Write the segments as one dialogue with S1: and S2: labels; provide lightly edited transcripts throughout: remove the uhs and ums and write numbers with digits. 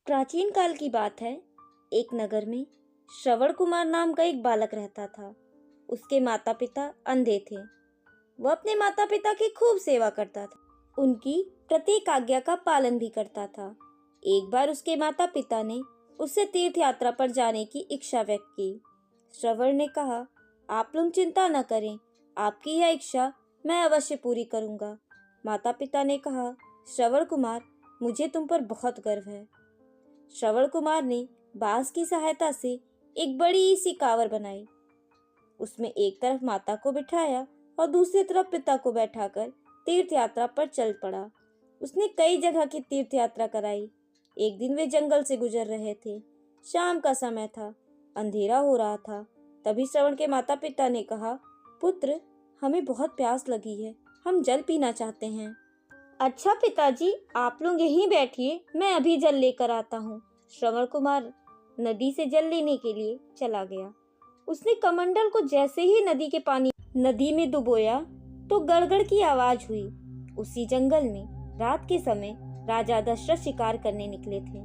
S1: प्राचीन काल की बात है। एक नगर में श्रवण कुमार नाम का एक बालक रहता था। उसके माता पिता अंधे थे। वह अपने माता पिता की खूब सेवा करता था, उनकी प्रत्येक आज्ञा का पालन भी करता था। एक बार उसके माता पिता ने उससे तीर्थ यात्रा पर जाने की इच्छा व्यक्त की। श्रवण ने कहा, आप लोग चिंता न करें, आपकी यह इच्छा मैं अवश्य पूरी करूंगा। माता पिता ने कहा, श्रवण कुमार, मुझे तुम पर बहुत गर्व है। श्रवण कुमार ने बांस की सहायता से एक बड़ी सी कांवर बनाई। उसमें एक तरफ माता को बिठाया और दूसरी तरफ पिता को बैठाकर तीर्थ यात्रा पर चल पड़ा। उसने कई जगह की तीर्थ यात्रा कराई। एक दिन वे जंगल से गुजर रहे थे। शाम का समय था, अंधेरा हो रहा था। तभी श्रवण के माता पिता ने कहा, पुत्र, हमें बहुत प्यास लगी है, हम जल पीना चाहते हैं। अच्छा पिताजी, आप लोग यहीं बैठिए, मैं अभी जल लेकर आता हूँ। श्रवण कुमार नदी से जल लेने के लिए चला गया। उसने कमंडल को जैसे ही नदी में डुबोया तो गड़गड़ की आवाज हुई। उसी जंगल में रात के समय राजा दशरथ शिकार करने निकले थे।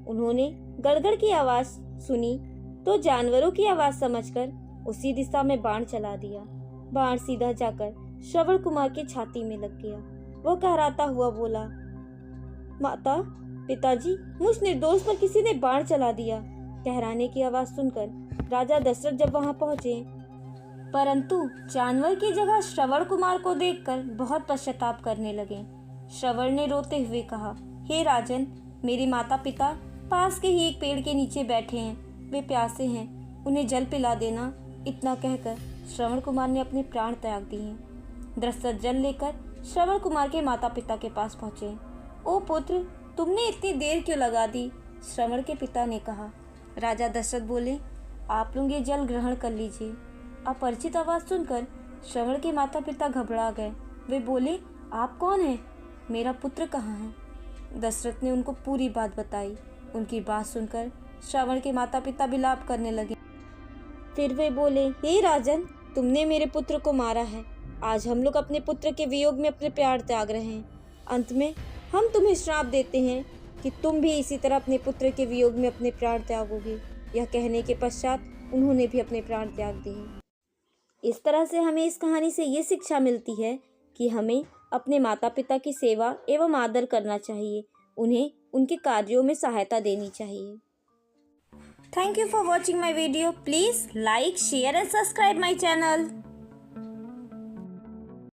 S1: उन्होंने गड़गड़ की आवाज सुनी तो जानवरों की आवाज समझकर उसी दिशा में बाण चला दिया। बाण सीधा जाकर श्रवण कुमार की छाती में लग गया। वो कहराता हुआ बोला, माता, पिताजी, मुझ निर्दोष पर किसी ने बाण चला दिया। कहराने की आवाज सुनकर राजा दशरथ जब वहां पहुंचे, परंतु जानवर की जगह श्रवण कुमार को देखकर बहुत पश्चाताप करने लगे। श्रवण ने रोते हुए कहा, हे राजन, मेरे माता पिता पास के ही एक पेड़ के नीचे बैठे हैं, वे प्यासे हैं, उन्हें जल पिला देना। इतना कहकर श्रवण कुमार ने अपने प्राण त्याग दिए। दशरथ जल लेकर श्रवण कुमार के माता पिता के पास पहुंचे। ओ पुत्र, तुमने इतनी देर क्यों लगा दी? श्रवण के पिता ने कहा। राजा दशरथ बोले, आप लोग ये जल ग्रहण कर लीजिए। अपरिचित आवाज सुनकर श्रवण के माता पिता घबरा गए। वे बोले, आप कौन हैं? मेरा पुत्र कहाँ है? दशरथ ने उनको पूरी बात बताई। उनकी बात सुनकर श्रवण के माता पिता विलाप करने लगे। फिर वे बोले, हे राजन, तुमने मेरे पुत्र को मारा है। आज हम लोग अपने पुत्र के वियोग में अपने प्यार त्याग रहे हैं। अंत में हम तुम्हें श्राप देते हैं कि तुम भी इसी तरह अपने पुत्र के वियोग में अपने प्राण त्यागोगे। यह कहने के पश्चात उन्होंने भी अपने प्राण त्याग दिए। इस तरह से हमें इस कहानी से ये शिक्षा मिलती है कि हमें अपने माता पिता की सेवा एवं आदर करना चाहिए, उन्हें उनके कार्यों में सहायता देनी चाहिए। Thank you for watching my video. Please like, share and subscribe my channel.